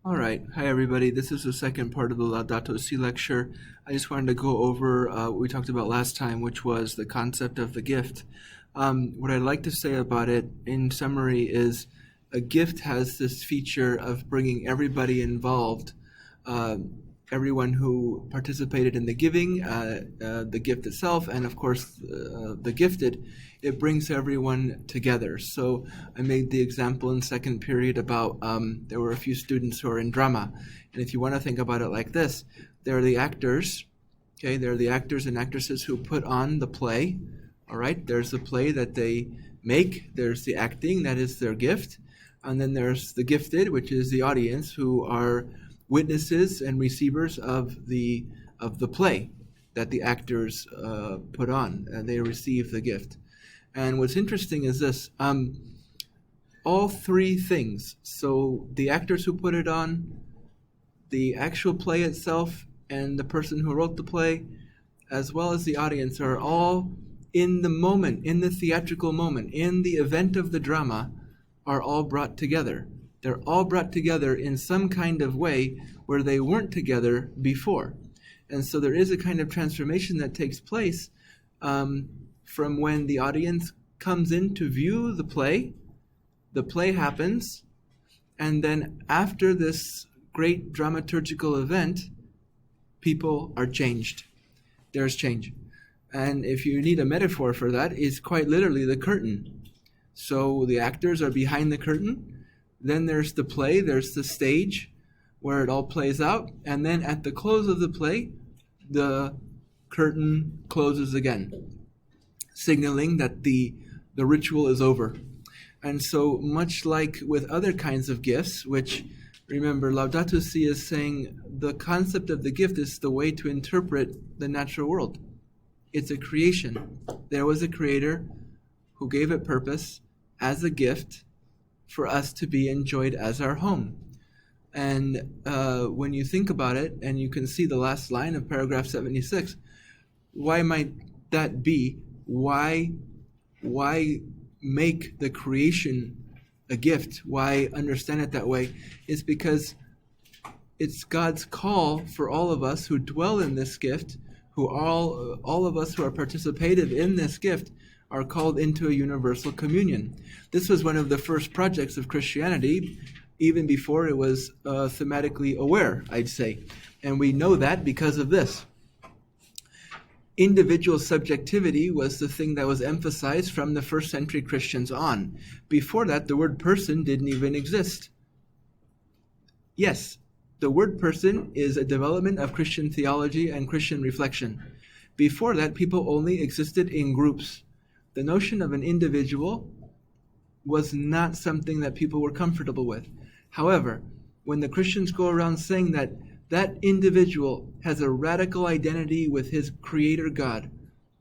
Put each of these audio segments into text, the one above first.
All right. Hi, everybody. This is the second part of the Laudato Si lecture. I just wanted to go over what we talked about last time, which was the concept of the gift. What I'd like to say about it in summary is a gift has this feature of bringing everybody involved, uh, everyone who participated in the giving, the gift itself, and of course the gifted. It brings everyone together. So I made the example in second period about there were a few students who are in drama. And if you want to think about it like this, they're the actors, okay? They're the actors and actresses who put on the play, all right? There's the play that they make, there's the acting, that is their gift, and then there's the gifted, which is the audience, who are witnesses and receivers of the play that the actors put on, and they receive the gift. And what's interesting is this, all three things, so the actors who put it on, the actual play itself, and the person who wrote the play, as well as the audience, are all in the moment, in the theatrical moment, in the event of the drama, are all brought together. They're all brought together in some kind of way where they weren't together before. And so there is a kind of transformation that takes place from when the audience comes in to view the play happens, and then after this great dramaturgical event, people are changed. There's change. And if you need a metaphor for that, it's quite literally the curtain. So the actors are behind the curtain, then there's the play, there's the stage where it all plays out, and then at the close of the play, the curtain closes again, signaling that the ritual is over. And so much like with other kinds of gifts, which, remember, Laudato Si is saying the concept of the gift is the way to interpret the natural world. It's a creation. There was a creator who gave it purpose as a gift for us to be enjoyed as our home. And when you think about it, and you can see the last line of paragraph 76, why might that be? Why make the creation a gift? Why understand it that way? It's because it's God's call for all of us who dwell in this gift, who all of us who are participative in this gift are called into a universal communion. This was one of the first projects of Christianity, even before it was thematically aware, I'd say. And we know that because of this. Individual subjectivity was the thing that was emphasized from the first century Christians on. Before that, the word person didn't even exist. Yes, the word person is a development of Christian theology and Christian reflection. Before that, people only existed in groups. The notion of an individual was not something that people were comfortable with. However, when the Christians go around saying that that individual has a radical identity with his creator God,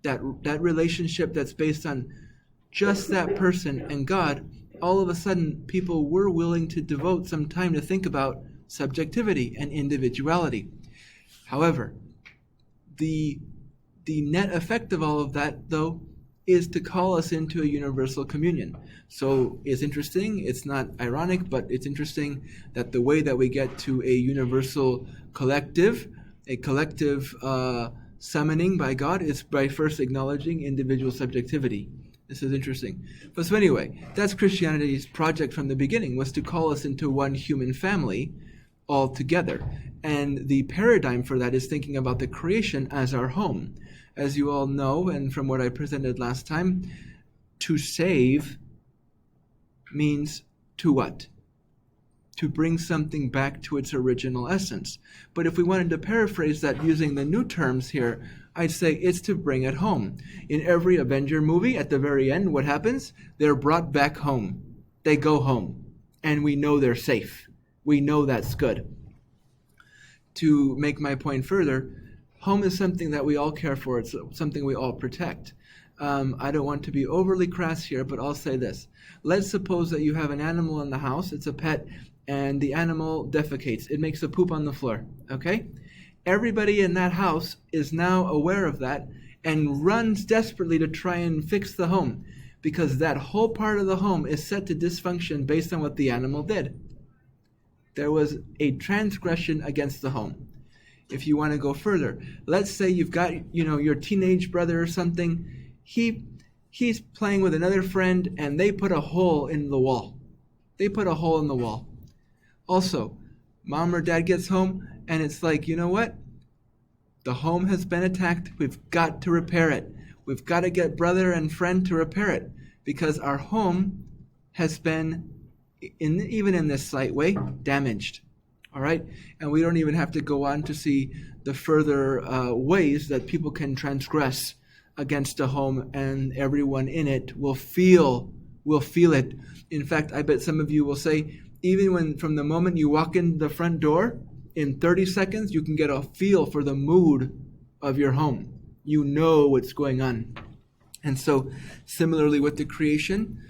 that relationship that's based on just that person and God, all of a sudden people were willing to devote some time to think about subjectivity and individuality. However, the net effect of all of that, though, is to call us into a universal communion. So it's interesting, it's not ironic, but it's interesting that the way that we get to a universal collective, a collective summoning by God, is by first acknowledging individual subjectivity. This is interesting. But so anyway, that's Christianity's project from the beginning, was to call us into one human family all together. And the paradigm for that is thinking about the creation as our home. As you all know, and from what I presented last time, to save means to what? To bring something back to its original essence. But if we wanted to paraphrase that using the new terms here, I'd say it's to bring it home. In every Avenger movie, at the very end, what happens? They're brought back home. They go home. And we know they're safe. We know that's good. To make my point further, home is something that we all care for. It's something we all protect. I don't want to be overly crass here, but I'll say this. Let's suppose that you have an animal in the house. It's a pet, and the animal defecates. It makes a poop on the floor, okay? Everybody in that house is now aware of that and runs desperately to try and fix the home, because that whole part of the home is set to dysfunction based on what the animal did. There was a transgression against the home. If you want to go further, let's say you've got, your teenage brother or something. He's playing with another friend and they put a hole in the wall. Also, mom or dad gets home and it's like, you know what? The home has been attacked. We've got to repair it. We've got to get brother and friend to repair it because our home has been, even in this slight way, damaged. All right? And we don't even have to go on to see the further ways that people can transgress against a home, and everyone in it will feel it. In fact, I bet some of you will say, even when from the moment you walk in the front door, in 30 seconds, you can get a feel for the mood of your home. You know what's going on. And so, similarly with the creation,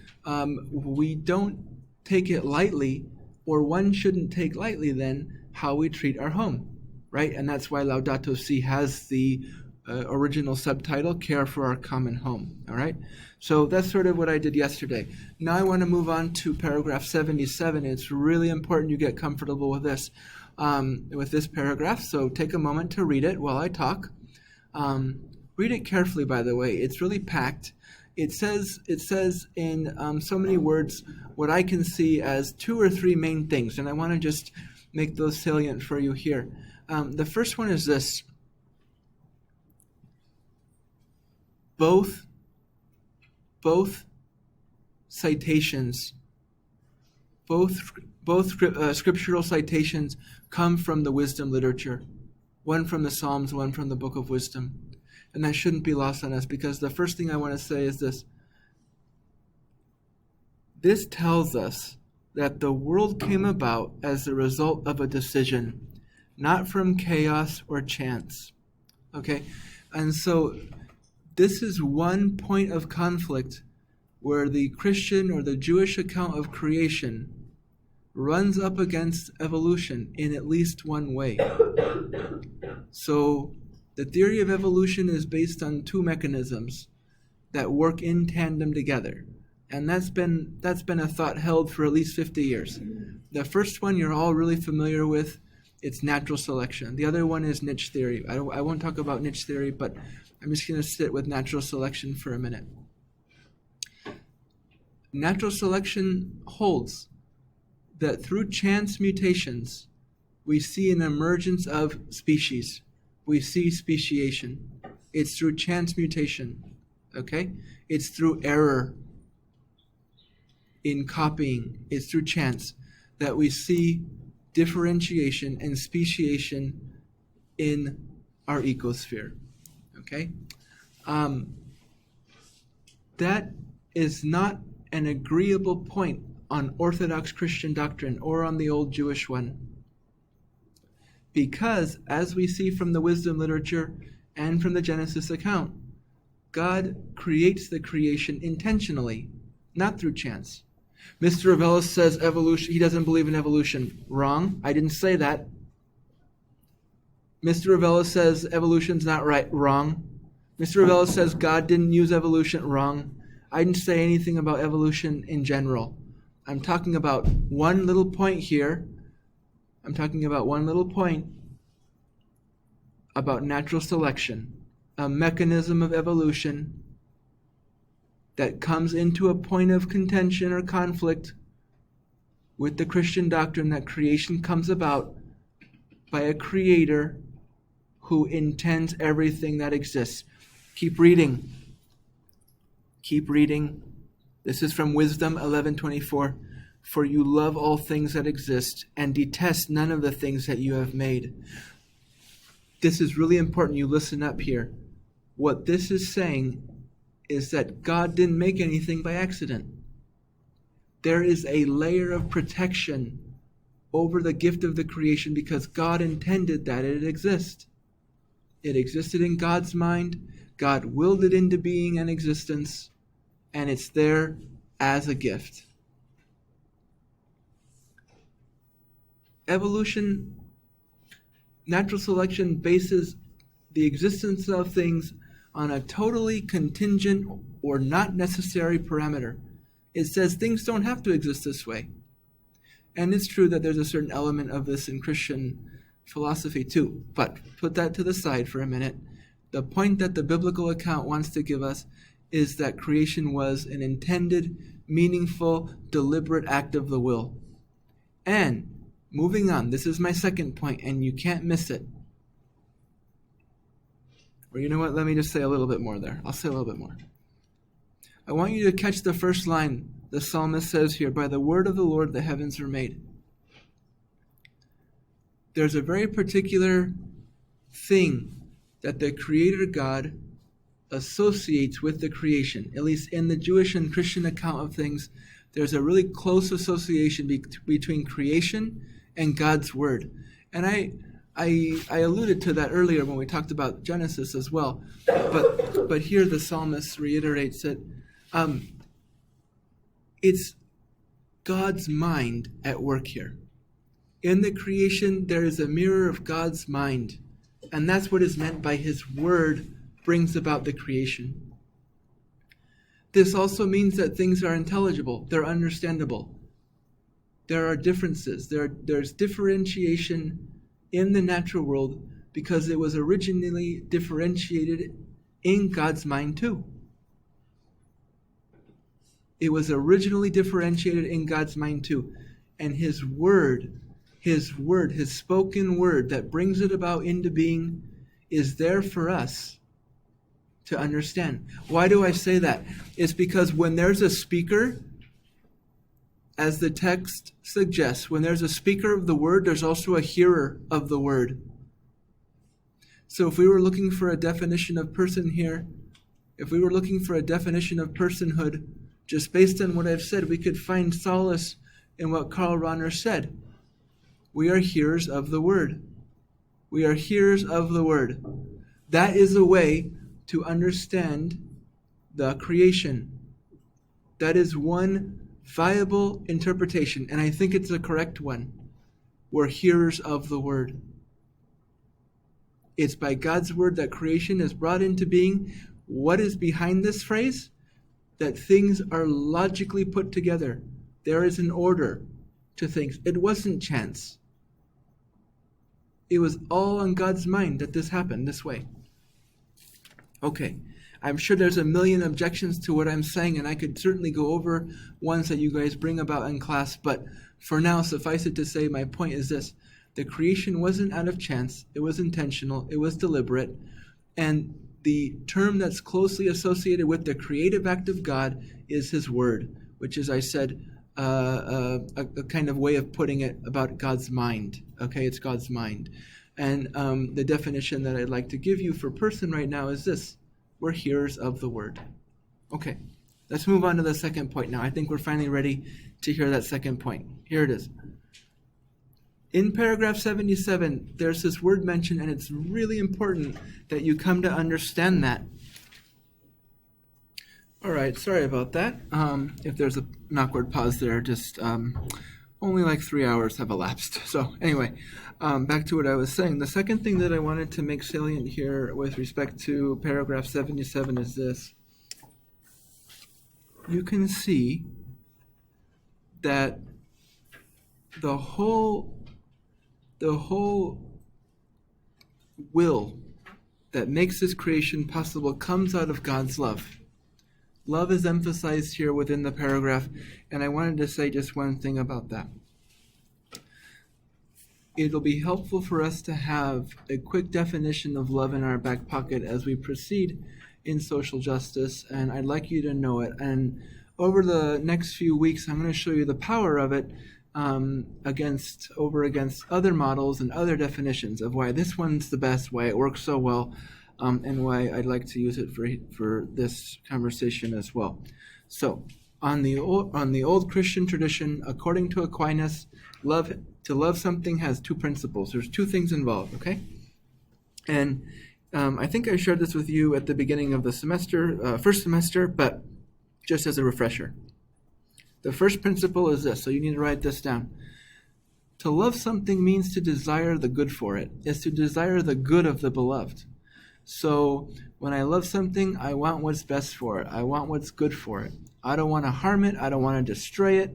we don't take it lightly, or one shouldn't take lightly then how we treat our home, right? And that's why Laudato Si has the original subtitle, Care for Our Common Home, all right? So that's sort of what I did yesterday. Now I want to move on to paragraph 77. It's really important you get comfortable with this paragraph, so take a moment to read it while I talk. Read it carefully, by the way. It's really packed. It says in so many words what I can see as 2 or 3 main things, and I want to just make those salient for you here. The first one is this. Both citations, both scriptural citations come from the wisdom literature. One from the Psalms, one from the Book of Wisdom. And that shouldn't be lost on us, because the first thing I want to say is this. This tells us that the world came about as the result of a decision, not from chaos or chance. Okay? And so this is one point of conflict where the Christian or the Jewish account of creation runs up against evolution in at least one way. So the theory of evolution is based on 2 mechanisms that work in tandem together. And that's been a thought held for at least 50 years. The first one you're all really familiar with. It's natural selection. The other one is niche theory. I won't talk about niche theory, but I'm just going to sit with natural selection for a minute. Natural selection holds that through chance mutations, we see an emergence of species. We see speciation. It's through chance mutation, okay? It's through error in copying. It's through chance that we see differentiation and speciation in our ecosphere, okay? That is not an agreeable point on Orthodox Christian doctrine or on the old Jewish one. Because, as we see from the wisdom literature and from the Genesis account, God creates the creation intentionally, not through chance. Mr. Ravellis says evolution, he doesn't believe in evolution. Wrong. I didn't say that. Mr. Ravellis says evolution's not right. Wrong. Mr. Ravellis says God didn't use evolution. Wrong. I didn't say anything about evolution in general. I'm talking about one little point here. I'm talking about one little point about natural selection, a mechanism of evolution that comes into a point of contention or conflict with the Christian doctrine that creation comes about by a creator who intends everything that exists. Keep reading. Keep reading. This is from Wisdom 11:24. For you love all things that exist and detest none of the things that you have made. This is really important. You listen up here. What this is saying is that God didn't make anything by accident. There is a layer of protection over the gift of the creation because God intended that it exist. It existed in God's mind. God willed it into being and existence, and it's there as a gift. Evolution, natural selection bases the existence of things on a totally contingent or not necessary parameter. It says things don't have to exist this way. And it's true that there's a certain element of this in Christian philosophy too. But put that to the side for a minute. The point that the biblical account wants to give us is that creation was an intended, meaningful, deliberate act of the will. And moving on, this is my second point, and you can't miss it. Or you know what? Let me just say a little bit more there. I'll say a little bit more. I want you to catch the first line the psalmist says here, by the word of the Lord the heavens were made. There's a very particular thing that the Creator God associates with the creation. At least in the Jewish and Christian account of things, there's a really close association between creation and God's word. And I alluded to that earlier when we talked about Genesis as well. But here the psalmist reiterates it. It's God's mind at work here. In the creation, there is a mirror of God's mind. And that's what is meant by his word brings about the creation. This also means that things are intelligible. They're understandable. There are differences. There's differentiation in the natural world because it was originally differentiated in God's mind too. It was originally differentiated in God's mind too. And his spoken word that brings it about into being is there for us to understand. Why do I say that? It's because when there's a speaker, as the text suggests, when there's a speaker of the word, there's also a hearer of the word. So if we were looking for a definition of person here, if we were looking for a definition of personhood, just based on what I've said, we could find solace in what Karl Rahner said. We are hearers of the word. We are hearers of the word. That is a way to understand the creation. That is one viable interpretation, and I think it's a correct one. We're hearers of the word. It's by God's word that creation is brought into being. What is behind this phrase? That things are logically put together. There is an order to things. It wasn't chance. It was all on God's mind that this happened this way. Okay, I'm sure there's a million objections to what I'm saying, and I could certainly go over ones that you guys bring about in class, but for now, suffice it to say, my point is this. The creation wasn't out of chance. It was intentional. It was deliberate. And the term that's closely associated with the creative act of God is his word, which is, I said, a kind of way of putting it about God's mind. Okay, it's God's mind. And the definition that I'd like to give you for person right now is this. We're hearers of the word. Okay, let's move on to the second point now. I think we're finally ready to hear that second point. Here it is. In paragraph 77, there's this word mentioned, and it's really important that you come to understand that. All right, sorry about that. If there's an awkward pause there, just only like 3 hours have elapsed. So anyway, back to what I was saying. The second thing that I wanted to make salient here with respect to paragraph 77 is this. You can see that the whole will that makes this creation possible comes out of God's love. Love is emphasized here within the paragraph, and I wanted to say just one thing about that. It'll be helpful for us to have a quick definition of love in our back pocket as we proceed in social justice, and I'd like you to know it. And over the next few weeks, I'm going to show you the power of it against other models and other definitions of why this one's the best, why it works so well, and why I'd like to use it for this conversation as well. So, on the old Christian tradition, according to Aquinas, to love something has two principles. There's two things involved, okay? And I think I shared this with you at the beginning of the semester, first semester, but just as a refresher. The first principle is this, so you need to write this down. To love something means to desire the good for it, is to desire the good of the beloved. So when I love something, I want what's best for it. I want what's good for it. I don't want to harm it. I don't want to destroy it.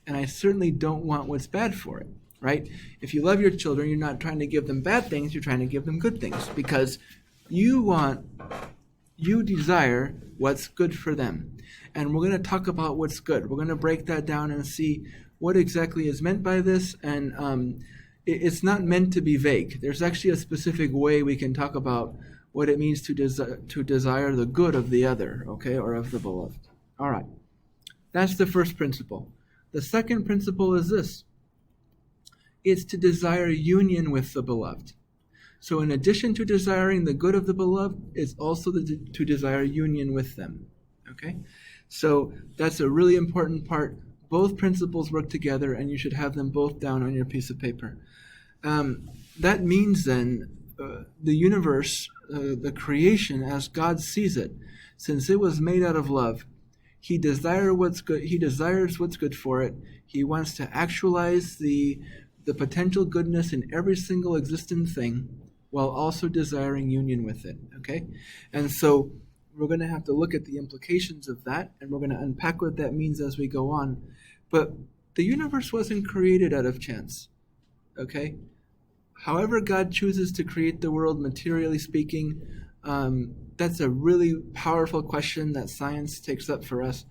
and I certainly don't want what's bad for it, right? If you love your children, you're not trying to give them bad things, you're trying to give them good things, because you desire what's good for them. And we're going to talk about what's good. We're going to break that down and see what exactly is meant by this, and it's not meant to be vague. There's actually a specific way we can talk about what it means to desire the good of the other, okay, or of the beloved. All right. That's the first principle. The second principle is this. It's to desire union with the beloved. So in addition to desiring the good of the beloved, it's also to desire union with them, okay? So that's a really important part. Both principles work together, and you should have them both down on your piece of paper. That means then the universe, the creation as God sees it, since it was made out of love, He desires what's good. He desires what's good for it. He wants to actualize the potential goodness in every single existent thing, while also desiring union with it. Okay, and so we're going to have to look at the implications of that, and we're going to unpack what that means as we go on. But the universe wasn't created out of chance. Okay, however God chooses to create the world, materially speaking. That's a really powerful question that science takes up for us.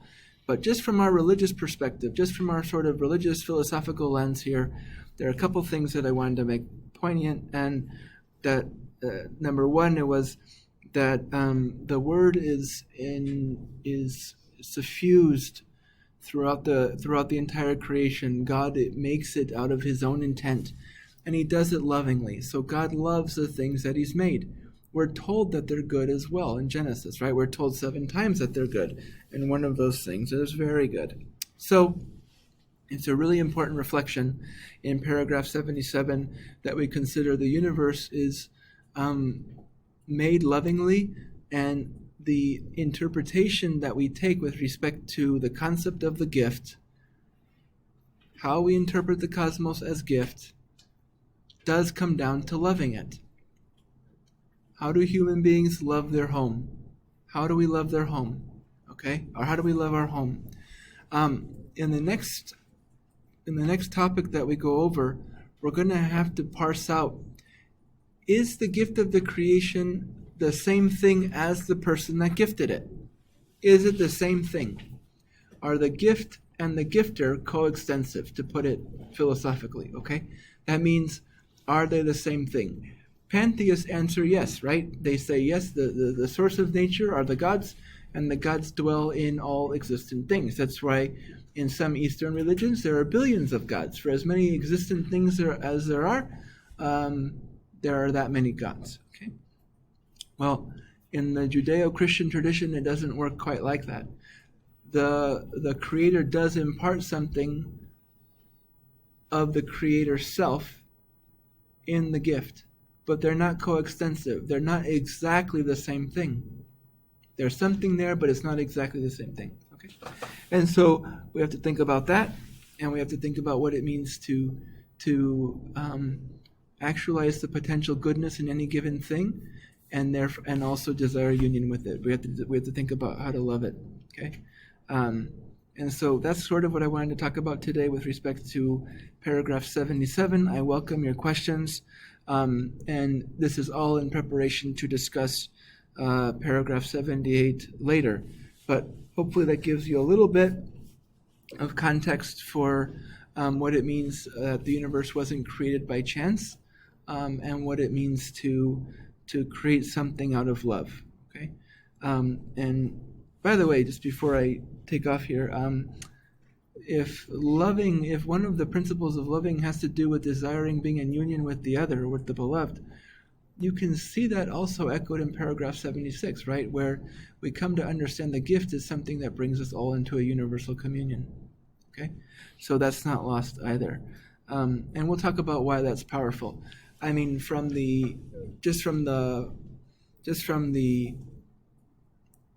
But just from our religious perspective, just from our sort of religious philosophical lens here, there are a couple things that I wanted to make poignant. And that number one, it was that the word is suffused throughout the entire creation. God makes it out of His own intent, and He does it lovingly. So God loves the things that He's made. We're told that they're good as well in Genesis, right? We're told 7 times that they're good, and one of those things is very good. So it's a really important reflection in paragraph 77 that we consider the universe is made lovingly, and the interpretation that we take with respect to the concept of the gift, how we interpret the cosmos as gift, does come down to loving it. How do human beings love their home? How do we love their home? Okay? Or how do we love our home? In the next topic that we go over, we're going to have to parse out, is the gift of the creation the same thing as the person that gifted it? Is it the same thing? Are the gift and the gifter coextensive, to put it philosophically, okay? That means, are they the same thing? Pantheists answer yes, right? They say yes, the source of nature are the gods, and the gods dwell in all existent things. That's why in some Eastern religions there are billions of gods. For as many existent things as there are that many gods. Okay. Well, in the Judeo-Christian tradition, it doesn't work quite like that. The Creator does impart something of the Creator's self in the gift, but they're not coextensive. They're not exactly the same thing. There's something there, but it's not exactly the same thing. Okay, and so we have to think about that, and we have to think about what it means to actualize the potential goodness in any given thing, and also desire union with it. We have to think about how to love it. Okay, and so that's sort of what I wanted to talk about today with respect to paragraph 77. I welcome your questions. And this is all in preparation to discuss paragraph 78 later. But hopefully that gives you a little bit of context for what it means that the universe wasn't created by chance, and what it means to create something out of love. Okay. And by the way, just before I take off here, if one of the principles of loving has to do with desiring being in union with the other, with the beloved, you can see that also echoed in paragraph 76, right? Where we come to understand the gift is something that brings us all into a universal communion. Okay? So that's not lost either. And we'll talk about why that's powerful. I mean, just from the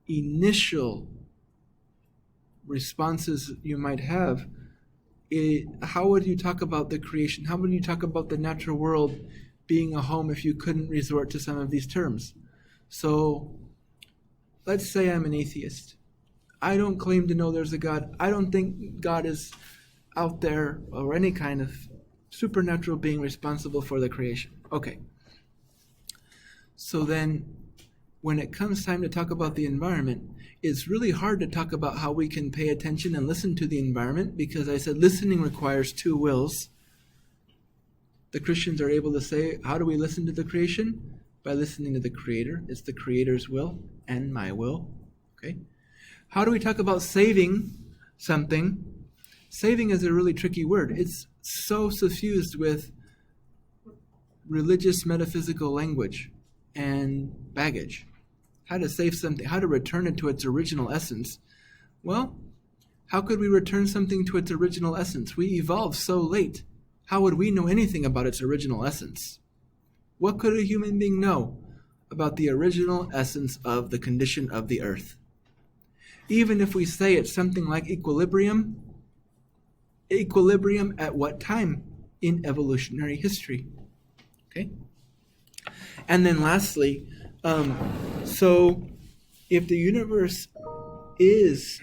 initial responses you might have, how would you talk about the creation? How would you talk about the natural world being a home if you couldn't resort to some of these terms? So let's say I'm an atheist. I don't claim to know there's a God. I don't think God is out there or any kind of supernatural being responsible for the creation. Okay. So then, when it comes time to talk about the environment, it's really hard to talk about how we can pay attention and listen to the environment, because I said listening requires two wills. The Christians are able to say, how do we listen to the creation? By listening to the Creator. It's the Creator's will and my will. Okay. How do we talk about saving something? Saving is a really tricky word. It's so suffused with religious metaphysical language and baggage. How to save something, how to return it to its original essence. Well, how could we return something to its original essence? We evolved so late. How would we know anything about its original essence? What could a human being know about the original essence of the condition of the earth? Even if we say it's something like equilibrium at what time in evolutionary history? Okay? And then lastly, so if the universe is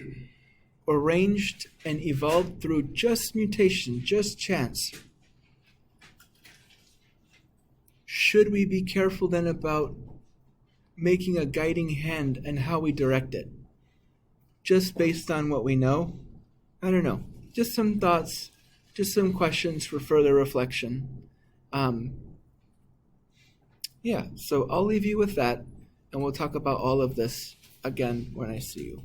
arranged and evolved through just mutation, just chance, should we be careful then about making a guiding hand and how we direct it? Just based on what we know? I don't know. Just some thoughts, just some questions for further reflection. So I'll leave you with that, and we'll talk about all of this again when I see you.